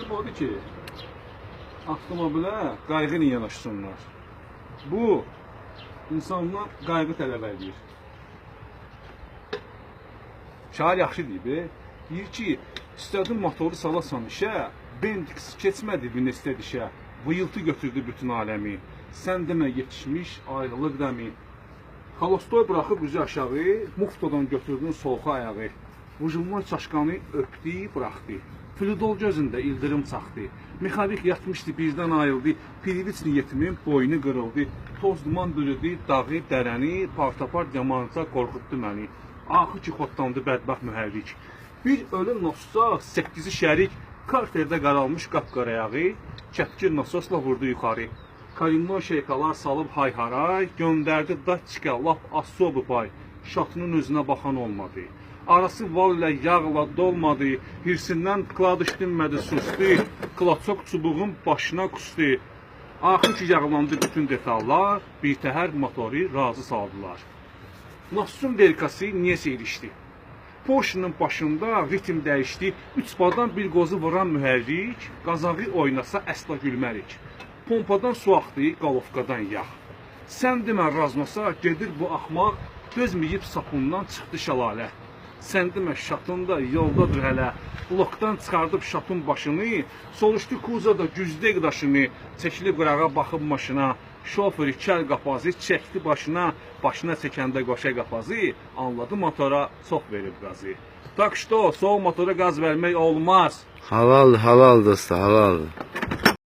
Odur ki, avtomobilə qayğı ilə yanaşsınlar. Bu, insandan qayğı tələb edir. Şair yaxşı deyib, deyir ki, istədin motoru salasan işə, Bendix keçmədi Vinested işə, vıyıltı götürdü bütün aləmi, sən demə yetişmiş ayrılıq dəmi. Xalostoy bıraxıb üzü aşağı, muftodan götürdün solxa ayağı, Vujumlar çaşqanı öpdü, bıraxdı. Flüdol gözündə ildırım çaxdı. Mexanik yatmışdı, birdən ayıldı. Priviç niyetimin boynu qırıldı. Toz duman bürüdü, dağı, dərəni, partapar yamanca qorxutdu məni. Axı ki, xotlandı bədbəxt mühərrik. Bir ölü nosca, 8-i şərik, karterdə qaralmış qapqarayağı, kətkir nososla vurdu yuxarı. Kalimno şeykalar salıb hay-haray, göndərdi daçka, lap assobu pay. Şatının özünə baxan olmadı. Arası val ilə yağla dolmadı, hirsindən qladış dinmədi, sustu, klaçok çubuğun başına kustu. Axır ki, yağlandı bütün detallar, birtəhər motoru razı saldılar. Nassun verkası niyəsə ilişdi. Porsche'nin başında ritim dəyişdi, 3 bardan bir qozu vuran mühərrik, qazağı oynasa əsla gülmərik. Pompadan su axdı, qalovkadan yağ. Sən demə razmasa, gedir bu axmaq, dözməyib sapundan çıxdı şəlalə. Sən demə şatın da yoldadır hələ, blokdan çıxardıb şatın başını, soruşdu kuzada güzdə qdaşını, çəkilib qırağa baxıb maşına, şoförü kəl qapazı çəkdi başına, başına çəkəndə qoşa qapazı, anladı motora çox verib qazı. Tak što, soğuk motora qaz vermək olmaz. Halal, halal dostu, halal.